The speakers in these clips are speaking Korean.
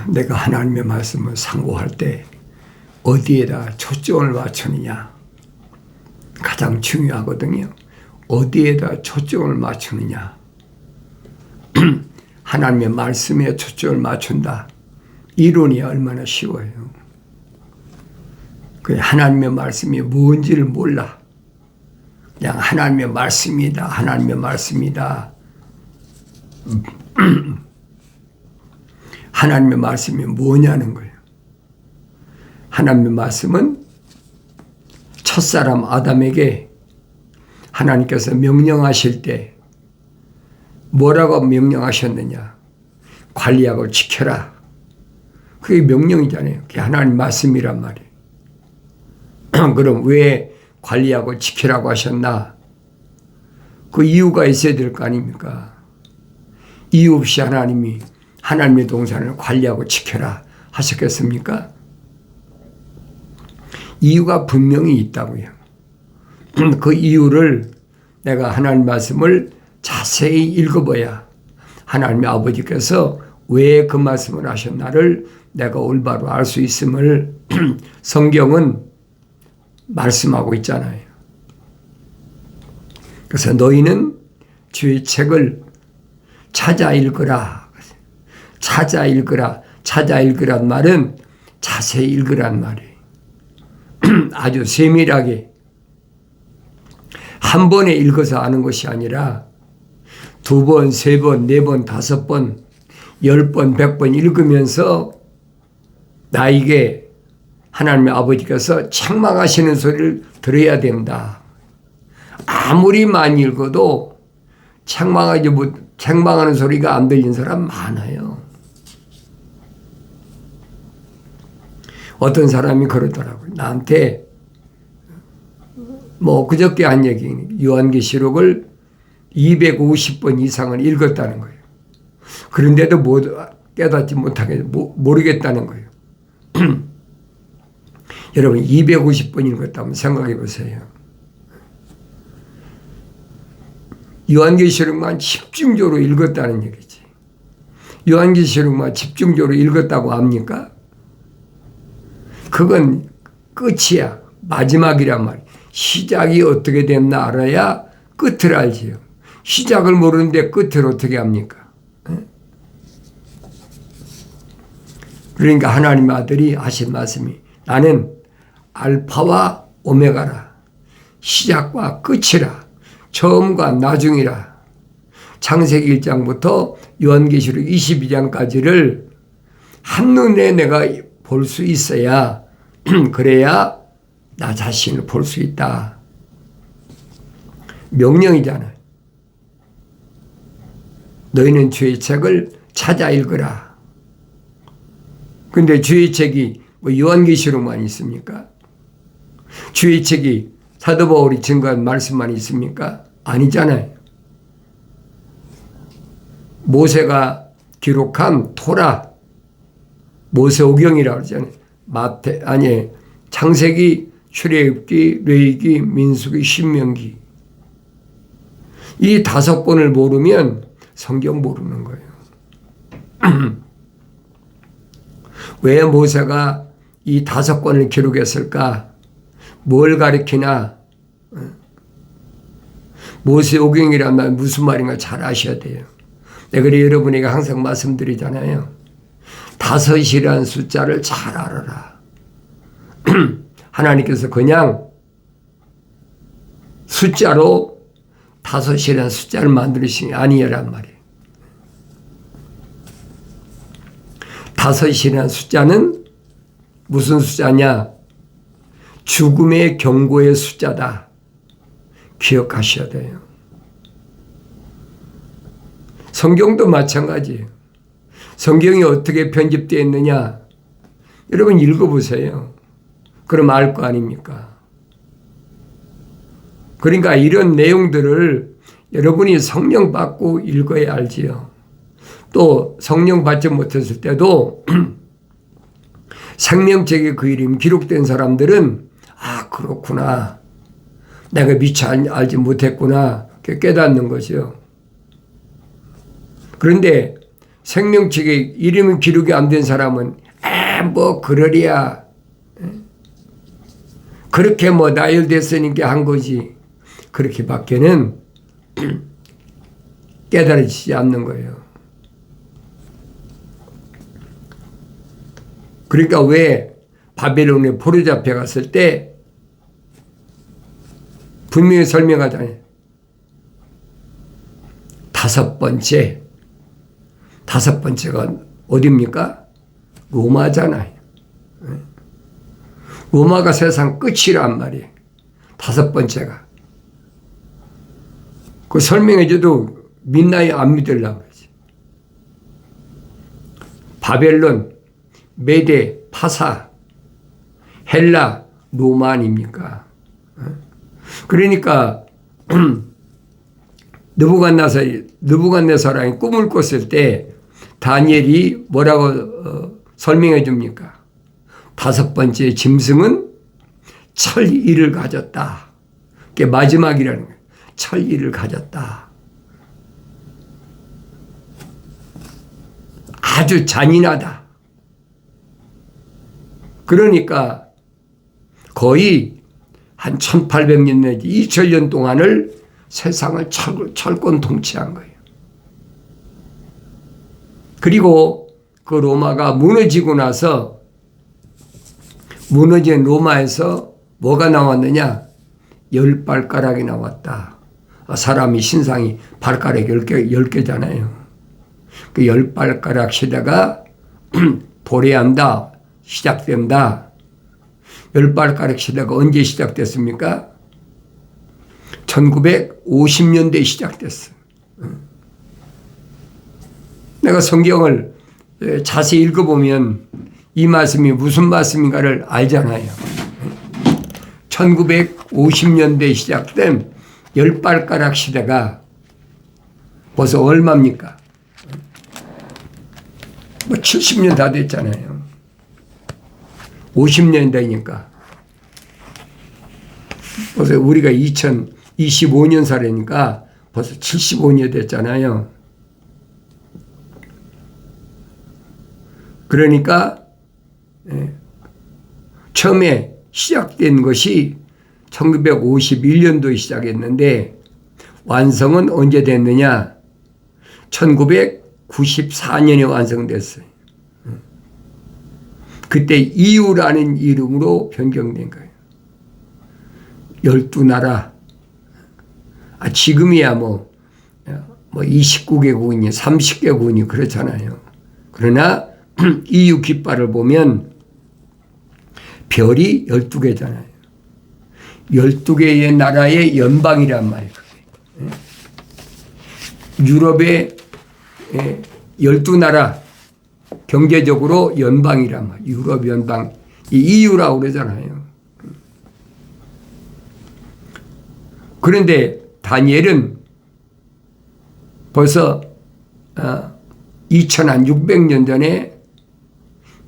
내가 하나님의 말씀을 상고할 때 어디에다 초점을 맞추느냐 가장 중요하거든요. 어디에다 초점을 맞추느냐. 하나님의 말씀에 초점을 맞춘다. 이론이 얼마나 쉬워요. 하나님의 말씀이 뭔지를 몰라. 그냥 하나님의 말씀이다. 하나님의 말씀이다. 하나님의 말씀이 뭐냐는 거예요. 하나님의 말씀은 첫사람 아담에게 하나님께서 명령하실 때 뭐라고 명령하셨느냐. 관리하고 지켜라. 그게 명령이잖아요. 그게 하나님 말씀이란 말이에요. 그럼 왜 관리하고 지키라고 하셨나? 그 이유가 있어야 될 거 아닙니까? 이유 없이 하나님이 하나님의 동산을 관리하고 지켜라 하셨겠습니까? 이유가 분명히 있다고요. 그 이유를 내가 하나님 말씀을 자세히 읽어봐야 하나님의 아버지께서 왜 그 말씀을 하셨나를 내가 올바로 알 수 있음을 성경은 말씀하고 있잖아요. 그래서 너희는 주의 책을 찾아 읽으라. 찾아 읽으라. 찾아 읽으란 말은 자세히 읽으란 말이에요. 아주 세밀하게 한 번에 읽어서 아는 것이 아니라 2번, 3번, 4번, 5번, 10번, 100번 읽으면서 나에게 하나님의 아버지께서 책망하시는 소리를 들어야 된다. 아무리 많이 읽어도 책망하는 소리가 안 들리는 사람 많아요. 어떤 사람이 그러더라고요. 나한테 그저께 한 얘기, 요한계시록을 250번 이상을 읽었다는 거예요. 그런데도 깨닫지 못하게 모르겠다는 거예요. 여러분 250번 읽었다면 생각해 보세요. 요한계시록만 집중적으로 읽었다는 얘기지. 요한계시록만 집중적으로 읽었다고 합니까? 그건 끝이야. 마지막이란 말이야. 시작이 어떻게 됐나 알아야 끝을 알지요. 시작을 모르는데 끝을 어떻게 합니까? 그러니까 하나님의 아들이 하신 말씀이 나는 알파와 오메가라. 시작과 끝이라. 처음과 나중이라. 창세기 1장부터 요한계시록 22장까지를 한눈에 내가 볼 수 있어야 그래야 나 자신을 볼 수 있다. 명령이잖아요. 너희는 주의 책을 찾아 읽으라. 근데 주의 책이 요한계시록만 있습니까? 주의 책이 사도 바울이 증거한 말씀만 있습니까? 아니잖아요. 모세가 기록한 토라, 모세오경이라고 그러잖아요. 창세기, 출애굽기, 레위기, 민수기, 신명기. 이 5권을 모르면 성경 모르는 거예요. 왜 모세가 이 5권을 기록했을까? 뭘 가리키나? 모세오경이란 말 무슨 말인가 잘 아셔야 돼요. 그래서 여러분에게 항상 말씀드리잖아요. 5이라는 숫자를 잘 알아라. 하나님께서 그냥 숫자로 5이라는 숫자를 만드신 게 아니란 말이에요. 5이라는 숫자는 무슨 숫자냐? 죽음의 경고의 숫자다. 기억하셔야 돼요. 성경도 마찬가지예요. 성경이 어떻게 편집되어 있느냐? 여러분 읽어보세요. 그럼 알 거 아닙니까? 그러니까 이런 내용들을 여러분이 성령 받고 읽어야 알지요. 또 성령 받지 못했을 때도 생명책에 그 이름이 기록된 사람들은 그렇구나. 내가 미처 알지 못했구나. 깨닫는 거죠. 그런데 생명책에 이름이 기록이 안 된 사람은 뭐 그러랴. 그렇게 뭐 나열됐으니까 한 거지. 그렇게밖에는 깨달아지지 않는 거예요. 그러니까 왜 바벨론에 포로잡혀 갔을 때 분명히 설명하잖아요. 다섯 번째가 어디입니까? 로마잖아요. 로마가 세상 끝이란 말이에요. 다섯 번째가. 그 설명해줘도 믿나요? 안 믿으려고 그러지. 바벨론, 메데, 파사, 헬라, 로마 아닙니까? 그러니까 느부갓네살이 꿈을 꿨을 때 다니엘이 뭐라고 설명해 줍니까? 다섯 번째 짐승은 철이를 가졌다. 그게 마지막이라는 거예요. 철이를 가졌다. 아주 잔인하다. 그러니까 거의 한 1800년 내지 2000년 동안을 세상을 철권 통치한 거예요. 그리고 그 로마가 무너지고 나서 무너진 로마에서 뭐가 나왔느냐? 10발가락이 나왔다. 사람이 신상이 발가락 10개잖아요. 그 10발가락 시대가 도래한다. 시작된다. 10발가락 시대가 언제 시작됐습니까? 1950년대에 시작됐어. 내가 성경을 자세히 읽어보면 이 말씀이 무슨 말씀인가를 알잖아요. 1950년대에 시작된 10발가락 시대가 벌써 얼마입니까? 뭐 70년 다 됐잖아요. 50년 되니까. 벌써 우리가 2025년 살이니까 벌써 75년 됐잖아요. 그러니까 처음에 시작된 것이 1951년도에 시작했는데 완성은 언제 됐느냐? 1994년에 완성됐어요. 그때 EU라는 이름으로 변경된 거예요. 12나라. 지금이야 뭐 29개국이니 30개국이니 그렇잖아요. 그러나 EU 깃발을 보면 별이 12개잖아요. 12개의 나라의 연방이란 말이에요. 유럽의 12나라 경제적으로 연방이란 말이에요. 유럽 연방, 이 EU라고 그러잖아요. 그런데 다니엘은 벌써 2600년 전에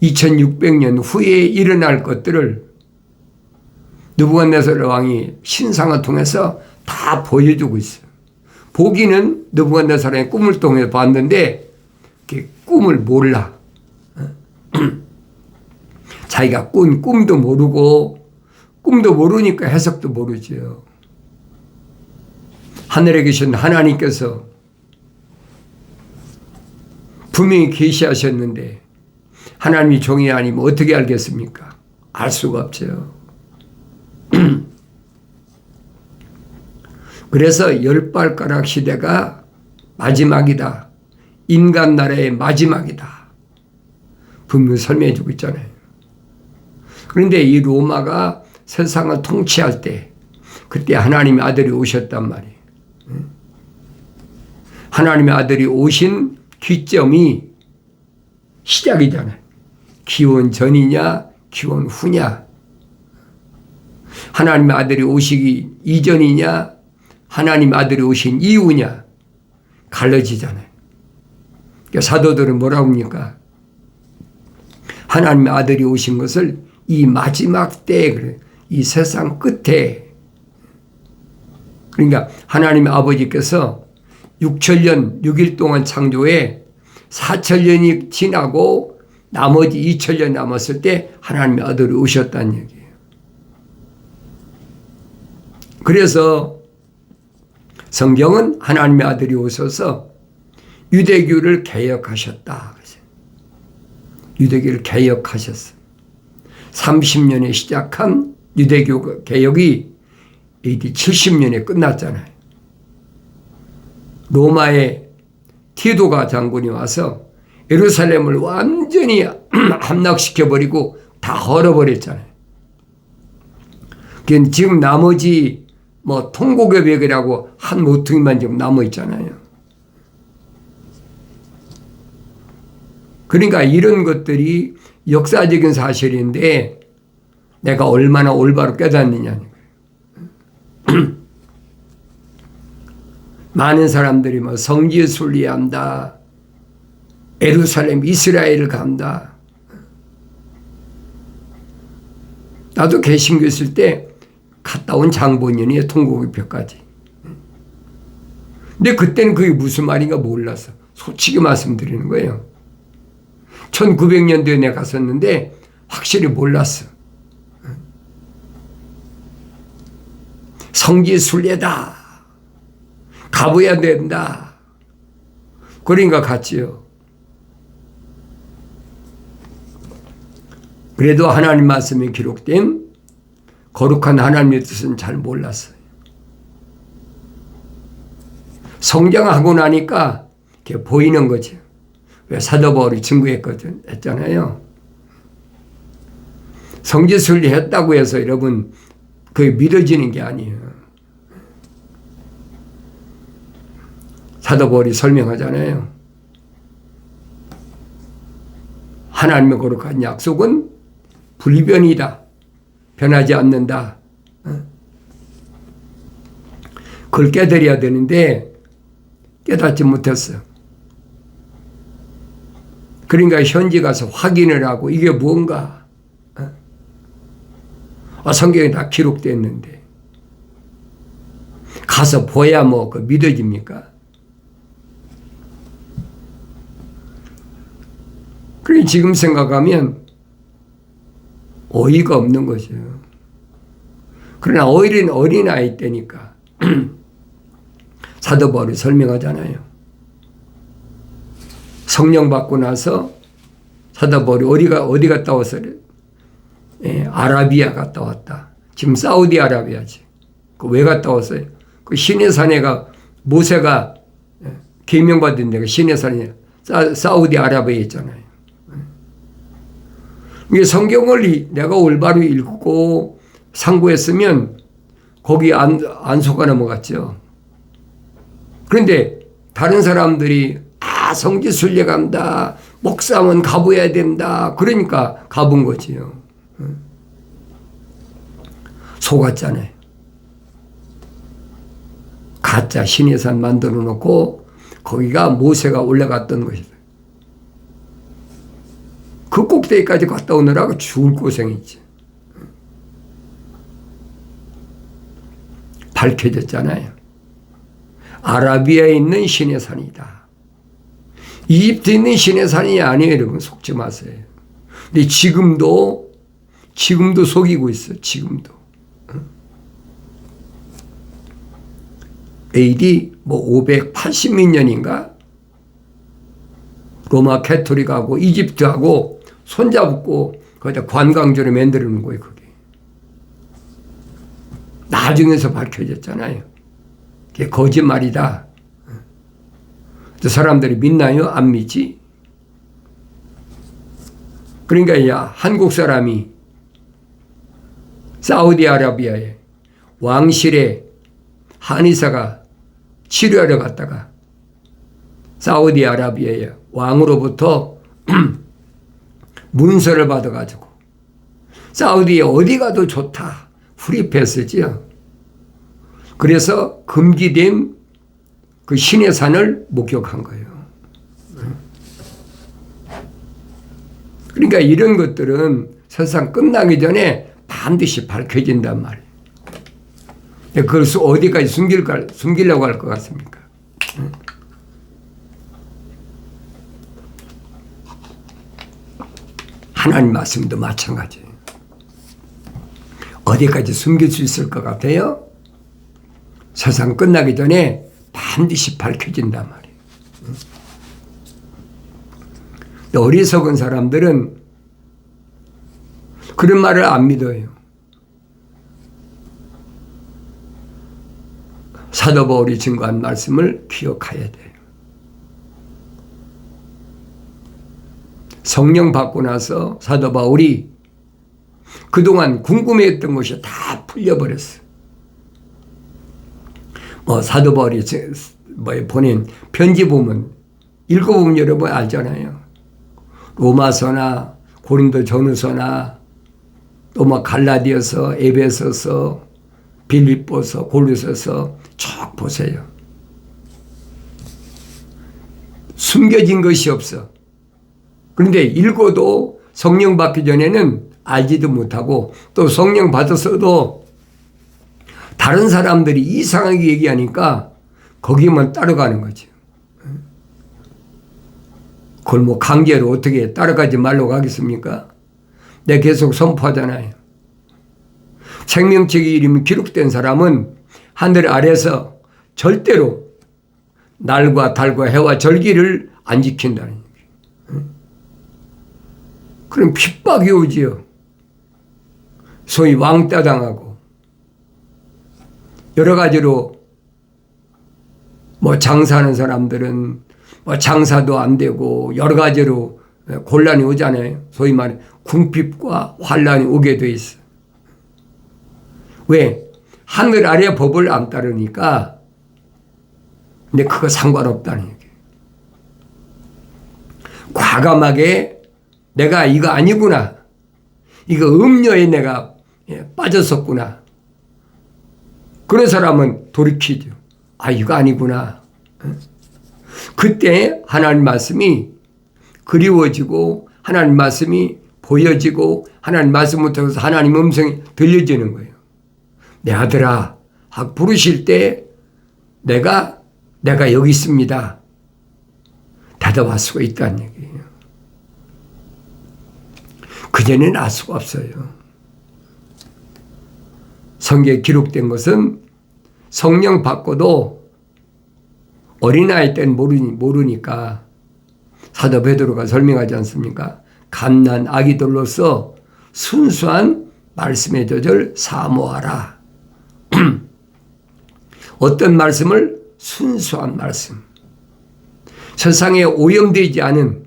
2600년 후에 일어날 것들을 느부갓네살 왕이 신상을 통해서 다 보여주고 있어요. 보기는 느부갓네살의 꿈을 통해 봤는데 꿈을 몰라. 자기가 꾼 꿈도 모르고 꿈도 모르니까 해석도 모르죠. 하늘에 계신 하나님께서 분명히 계시하셨는데 하나님이 종이 아니면 어떻게 알겠습니까? 알 수가 없죠. 그래서 10발가락 시대가 마지막이다. 인간 나라의 마지막이다. 분명히 설명해 주고 있잖아요. 그런데 이 로마가 세상을 통치할 때 그때 하나님의 아들이 오셨단 말이에요. 하나님의 아들이 오신 기점이 시작이잖아요. 기원 전이냐 기원 후냐. 하나님의 아들이 오시기 이전이냐 하나님의 아들이 오신 이후냐 갈라지잖아요. 그러니까 사도들은 뭐라고 합니까? 하나님의 아들이 오신 것을 이 마지막 때에 그래. 이 세상 끝에 그러니까 하나님의 아버지께서 6천년 6일 동안 창조해 4천년이 지나고 나머지 2천년 남았을 때 하나님의 아들이 오셨다는 얘기예요. 그래서 성경은 하나님의 아들이 오셔서 유대교를 개혁하셨다. 유대교를 개혁하셨어요. 30년에 시작한 유대교 개혁이 AD 70년에 끝났잖아요. 로마의 티도가 장군이 와서 예루살렘을 완전히 함락시켜버리고 다 헐어버렸잖아요. 지금 나머지 통곡의 벽이라고 한 모퉁이만 지금 남아있잖아요. 그러니까 이런 것들이 역사적인 사실인데 내가 얼마나 올바로 깨닫느냐는 거예요. 많은 사람들이 성지 순례한다. 예루살렘 이스라엘을 간다. 나도 개신교 있을 때 갔다 온 장본인이에요. 통곡의 벽까지. 근데 그때는 그게 무슨 말인가 몰라서 솔직히 말씀드리는 거예요. 1900년도에 내가 갔었는데 확실히 몰랐어. 성지 순례다. 가봐야 된다. 그러니까 갔지요. 그래도 하나님 말씀에 기록된 거룩한 하나님의 뜻은 잘 몰랐어요. 성장하고 나니까 이렇게 보이는 거죠. 왜 사도 바울이 증거했거든 했잖아요. 성지순례 했다고 해서 여러분 그게 믿어지는 게 아니에요. 사도 바울이 설명하잖아요. 하나님의 거룩한 약속은 불변이다. 변하지 않는다. 그걸 깨달아야 되는데 깨닫지 못했어요. 그러니까 현지 가서 확인을 하고 이게 뭔가 성경에 다 기록됐는데 가서 보야 그 믿어집니까? 그래 지금 생각하면 어이가 없는 거죠. 그러나 어린아이 때니까 사도 바울이 설명하잖아요. 성령 받고 나서 사도 바울이 어디 갔다 왔어요? 아라비아 갔다 왔다. 지금 사우디아라비아지. 왜 갔다 왔어요? 그 시내산에가 모세가 계명받은 데가 시내산에 사우디아라비아에 있잖아요. 이게 성경을 내가 올바로 읽고 상고했으면 거기 안 속아 넘어갔죠. 그런데 다른 사람들이 성지 순례 간다. 목사면 가봐야 된다. 그러니까 가본 거지요. 속았잖아요. 가짜 시내산 만들어 놓고 거기가 모세가 올라갔던 것이다. 그 꼭대기까지 갔다 오느라고 죽을 고생이지. 밝혀졌잖아요. 아라비아에 있는 시내산이다. 이집트에 있는 시내산이 아니에요, 여러분. 속지 마세요. 근데 지금도 속이고 있어요. 지금도. AD 580몇 년인가? 로마 캐토릭하고 이집트하고 손잡고 거기다 관광지로 만들어 놓은 거예요, 그게. 나중에서 밝혀졌잖아요. 그게 거짓말이다. 사람들이 믿나요? 안 믿지? 그러니까 한국 사람이 사우디아라비아에 왕실에 한의사가 치료하러 갔다가 사우디아라비아의 왕으로부터 문서를 받아가지고 사우디에 어디 가도 좋다. 프리패스지요. 그래서 금기된 그 신의 산을 목격한 거예요. 그러니까 이런 것들은 세상 끝나기 전에 반드시 밝혀진단 말이에요. 그걸 어디까지 숨기려고 할 것 같습니까? 하나님 말씀도 마찬가지예요. 어디까지 숨길 수 있을 것 같아요? 세상 끝나기 전에 반드시 밝혀진단 말이에요. 어리석은 사람들은 그런 말을 안 믿어요. 사도 바울이 증거한 말씀을 기억해야 돼요. 성령 받고 나서 사도 바울이 그동안 궁금해했던 것이 다 풀려버렸어요. 사도 바울이 보낸 편지 보면 읽어보면 여러분 알잖아요. 로마서나 고린도 전후서나 또 갈라디아서, 에베소서, 빌립보서, 골로새서 쭉 보세요. 숨겨진 것이 없어. 그런데 읽어도 성령 받기 전에는 알지도 못하고 또 성령 받았어도 다른 사람들이 이상하게 얘기하니까 거기만 따라가는 거죠. 그걸 강제로 어떻게 따라가지 말라고 하겠습니까? 내가 계속 선포하잖아요. 생명책의 이름이 기록된 사람은 하늘 아래서 절대로 날과 달과 해와 절기를 안 지킨다는 얘기예요. 그럼 핍박이 오지요. 소위 왕따 당하고 여러 가지로 장사하는 사람들은 장사도 안 되고 여러 가지로 곤란이 오잖아요. 소위 말해 궁핍과 환란이 오게 돼 있어. 왜? 하늘 아래 법을 안 따르니까. 근데 그거 상관없다는 얘기예요. 과감하게 내가 이거 아니구나. 이거 음료에 내가 빠졌었구나. 그런 사람은 돌이키죠. 이거 아니구나. 그때 하나님 말씀이 그리워지고 하나님 말씀이 보여지고 하나님 말씀을 통해서 하나님 음성이 들려지는 거예요. 내 아들아 하고 부르실 때 내가 여기 있습니다. 대답할 수가 있다는 얘기예요. 그전에는 알 수가 없어요. 성경에 기록된 것은 성령 받고도 어린아이 때는 모르니까 사도 베드로가 설명하지 않습니까? 갓난 아기들로서 순수한 말씀의 젖을 사모하라. 어떤 말씀을? 순수한 말씀. 세상에 오염되지 않은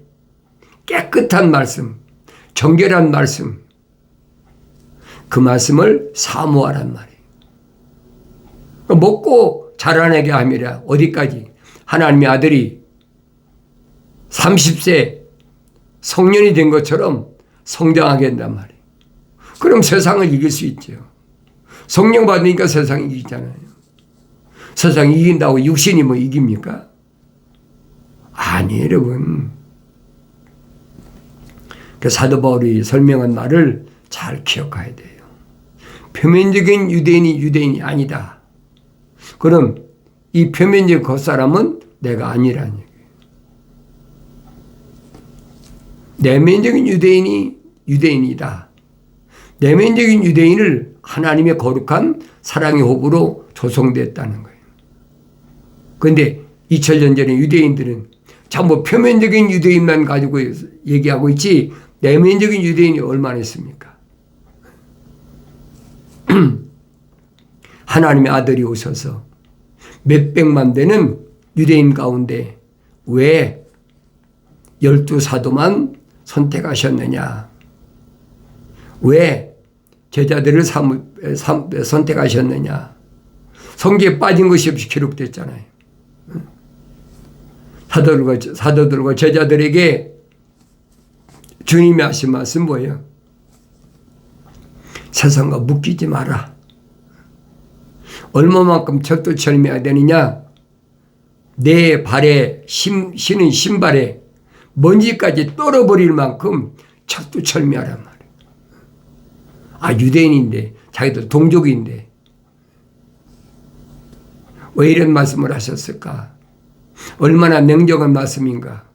깨끗한 말씀, 정결한 말씀. 그 말씀을 사모하란 말이에요. 먹고 자라나게 함이라. 어디까지? 하나님의 아들이 30세 성년이 된 것처럼 성장하게 한단 말이에요. 그럼 세상을 이길 수 있죠. 성령 받으니까 세상 이기잖아요. 세상 이긴다고 육신이 이깁니까? 아니에요, 여러분. 그 사도 바울이 설명한 말을 잘 기억해야 돼요. 표면적인 유대인이 아니다. 그럼 이 표면적 겉사람은 내가 아니라는 얘기예요. 내면적인 유대인이다. 내면적인 유대인을 하나님의 거룩한 사랑의 호흡으로 조성됐다는 거예요. 그런데 2000년 전에 유대인들은 전부 표면적인 유대인만 가지고 얘기하고 있지 내면적인 유대인이 얼마나 있습니까? 하나님의 아들이 오셔서 몇백만 되는 유대인 가운데 왜 12사도만 선택하셨느냐? 왜 제자들을 선택하셨느냐? 성경에 빠진 것이 없이 기록됐잖아요. 사도들과 제자들에게 주님이 하신 말씀 뭐예요? 세상과 묶이지 마라. 얼마만큼 철두철미해야 되느냐? 내 발에 신은 신발에 먼지까지 떨어버릴 만큼 철두철미하란 말이에요. 유대인인데 자기들 동족인데 왜 이런 말씀을 하셨을까? 얼마나 냉정한 말씀인가?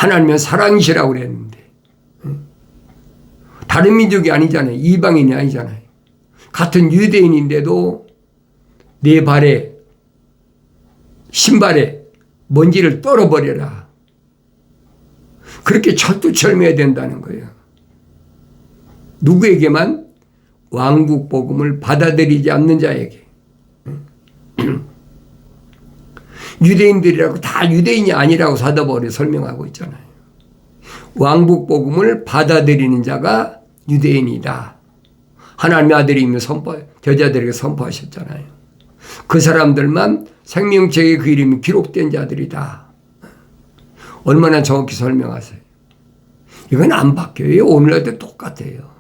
하나님은 사랑이시라고 그랬는데 다른 민족이 아니잖아요. 이방인이 아니잖아요. 같은 유대인인데도 내 발에 신발에 먼지를 떨어버려라. 그렇게 철두철미해야 된다는 거예요. 누구에게만? 왕국 복음을 받아들이지 않는 자에게. 유대인들이라고 다 유대인이 아니라고 사도 바울이 설명하고 있잖아요. 왕국 복음을 받아들이는 자가 유대인이다. 하나님의 아들이며 저자들에게 선포하셨잖아요. 그 사람들만 생명책의 그 이름이 기록된 자들이다. 얼마나 정확히 설명하세요. 이건 안 바뀌어요. 오늘날도 똑같아요.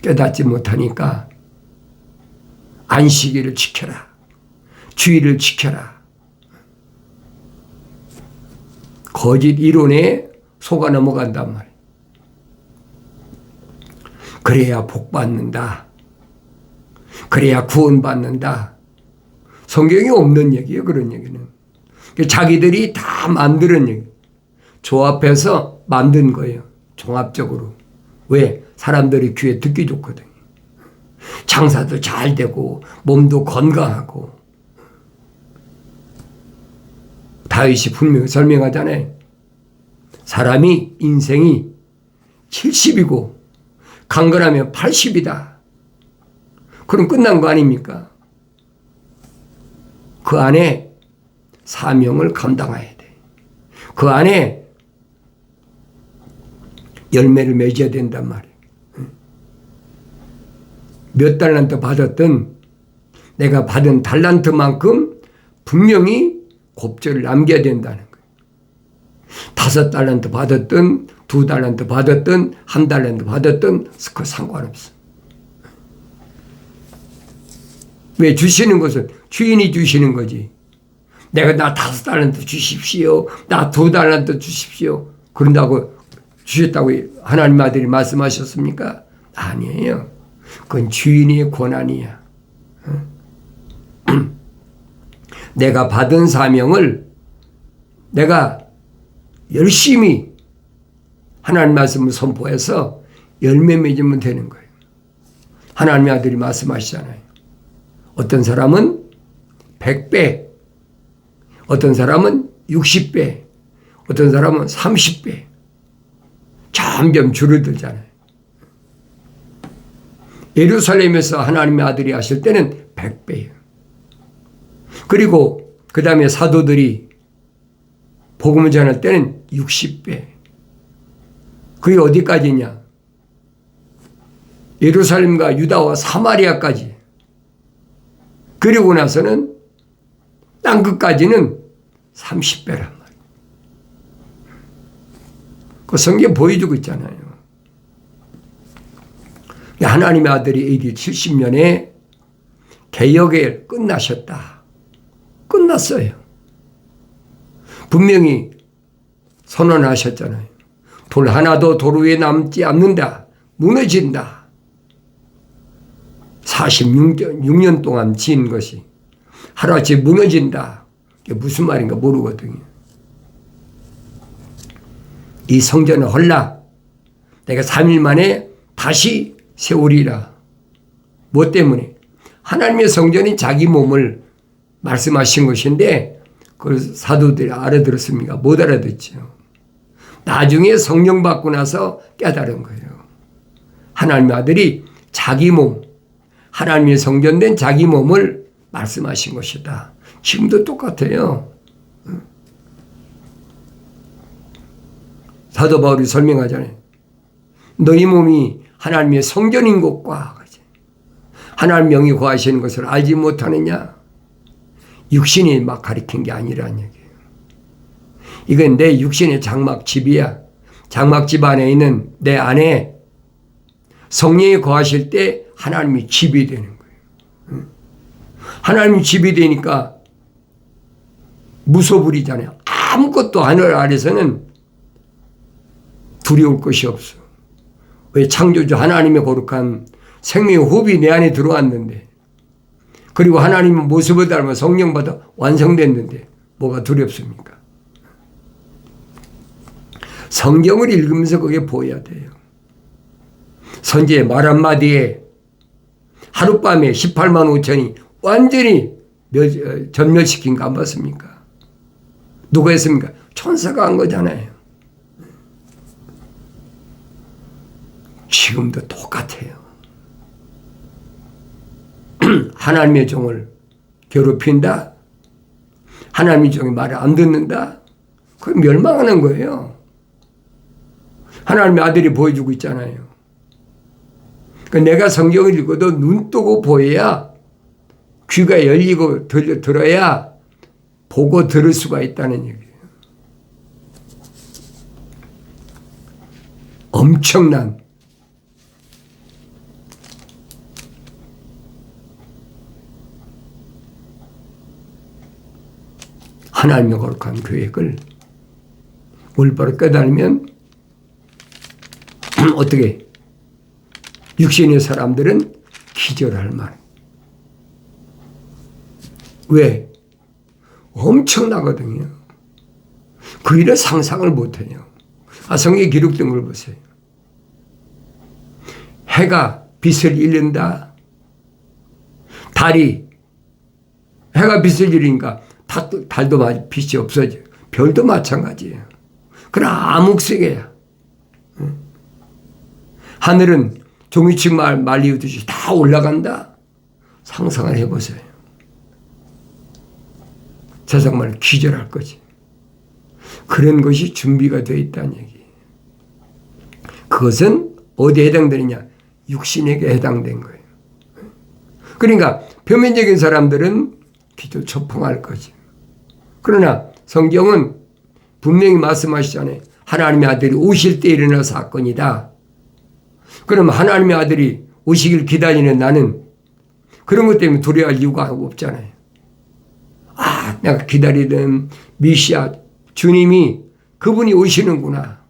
깨닫지 못하니까 안식일을 지켜라. 주의를 지켜라. 거짓 이론에 속아 넘어간단 말이에요. 그래야 복 받는다. 그래야 구원받는다. 성경에 없는 얘기예요. 그런 얘기는. 자기들이 다 만드는 얘기. 조합해서 만든 거예요. 종합적으로. 왜? 사람들이 귀에 듣기 좋거든요. 장사도 잘 되고 몸도 건강하고. 다윗이 분명히 설명하잖아요. 사람이 인생이 70이고 강건하면 80이다. 그럼 끝난 거 아닙니까? 그 안에 사명을 감당해야 돼. 그 안에 열매를 맺어야 된단 말이에요. 몇 달란트 받았든 내가 받은 달란트만큼 분명히 곱절을 남겨야 된다는 거예요. 5달란트 받았든 2달란트 받았든 1달란트 받았든 그 상관없어. 왜? 주시는 것은 주인이 주시는 거지. 내가 나 5달란트 주십시오. 나 2달란트 주십시오. 그런다고 주셨다고 하나님 아들이 말씀하셨습니까? 아니에요. 그건 주인의 권한이야. 내가 받은 사명을 내가 열심히 하나님 말씀을 선포해서 열매 맺으면 되는 거예요. 하나님의 아들이 말씀하시잖아요. 어떤 사람은 100배, 어떤 사람은 60배, 어떤 사람은 30배. 점점 줄어들잖아요. 예루살렘에서 하나님의 아들이 하실 때는 100배예요. 그리고 그 다음에 사도들이 복음을 전할 때는 60배. 그게 어디까지냐? 예루살렘과 유다와 사마리아까지. 그리고 나서는 땅끝까지는 30배란 말이에요. 그 성경 보여주고 있잖아요. 하나님의 아들이 AD 70년에 개역에 끝나셨다. 끝났어요. 분명히 선언하셨잖아요. 돌 하나도 돌 위에 남지 않는다. 무너진다. 46년 동안 지은 것이 하루아침에 무너진다. 이게 무슨 말인가 모르거든요. 이 성전을 헐라. 내가 3일 만에 다시 세우리라. 뭐 때문에? 하나님의 성전이 자기 몸을 말씀하신 것인데 그걸 사도들이 알아들었습니까? 못 알아듣죠. 나중에 성령 받고 나서 깨달은 거예요. 하나님의 아들이 자기 몸, 하나님의 성전된 자기 몸을 말씀하신 것이다. 지금도 똑같아요. 사도 바울이 설명하잖아요. 너희 몸이 하나님의 성전인 것과 하나님 영이 거하시는 것을 알지 못하느냐? 육신이 막 가리킨 게 아니라는 얘기예요. 이건 내 육신의 장막집이야. 장막집 안에 있는 내 안에 성령이 거하실 때 하나님이 집이 되는 거예요. 하나님이 집이 되니까 무소불이잖아요. 아무것도 하늘 아래서는 두려울 것이 없어. 왜? 창조주 하나님의 거룩한 생명의 호흡이 내 안에 들어왔는데, 그리고 하나님의 모습을 닮아 성령받아 완성됐는데 뭐가 두렵습니까? 성경을 읽으면서 그게 보여야 돼요. 선지의 말 한마디에 하룻밤에 18만 5천이 완전히 전멸시킨 거 안 봤습니까? 누가 했습니까? 천사가 한 거잖아요. 지금도 똑같아요. 하나님의 종을 괴롭힌다? 하나님의 종이 말을 안 듣는다? 그건 멸망하는 거예요. 하나님의 아들이 보여주고 있잖아요. 그러니까 내가 성경을 읽어도 눈 뜨고 보여야, 귀가 열리고 들어야 보고 들을 수가 있다는 얘기예요. 엄청난 하나님의 거룩한 계획을 올바로 깨달으면 어떻게 육신의 사람들은 기절할 만. 왜? 엄청나거든요. 그 일을 상상을 못해요. 성경에 기록된 걸 보세요. 해가 빛을 잃는다. 달이 해가 빛을 잃으니까 달도 빛이 없어져요. 별도 마찬가지예요. 그럼 암흑색이야. 하늘은 종이축 말리우듯이 다 올라간다. 상상을 해보세요. 세상만 기절할 거지. 그런 것이 준비가 되어 있다는 얘기. 그것은 어디에 해당되느냐? 육신에게 해당된 거예요. 그러니까 표면적인 사람들은 기도 초풍할 거지. 그러나 성경은 분명히 말씀하시잖아요. 하나님의 아들이 오실 때 일어날 사건이다. 그럼 하나님의 아들이 오시길 기다리는 나는 그런 것 때문에 두려워할 이유가 없잖아요. 내가 기다리던 메시아 주님이 그분이 오시는구나.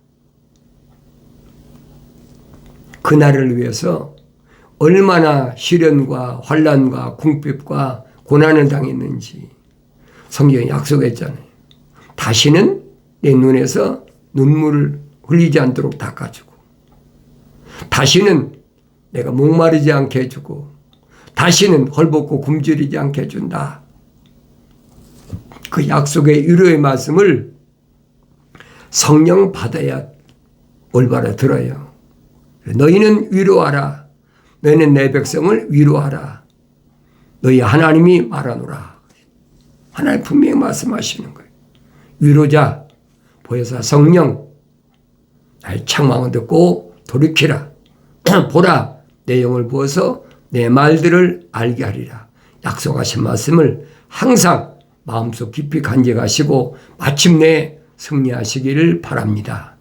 그날을 위해서 얼마나 시련과 환난과 궁핍과 고난을 당했는지 성경이 약속했잖아요. 다시는 내 눈에서 눈물을 흘리지 않도록 닦아주고, 다시는 내가 목마르지 않게 해주고, 다시는 헐벗고 굶주리지 않게 해준다. 그 약속의 위로의 말씀을 성령 받아야 올바로 들어요. 너희는 위로하라. 너희는 내 백성을 위로하라. 너희 하나님이 말하노라. 하나님 분명히 말씀하시는 거예요. 위로자, 보혜사 성령, 나의 책망을 듣고 돌이키라. 보라, 내 영을 부어서 내 말들을 알게 하리라. 약속하신 말씀을 항상 마음속 깊이 간직하시고 마침내 승리하시기를 바랍니다.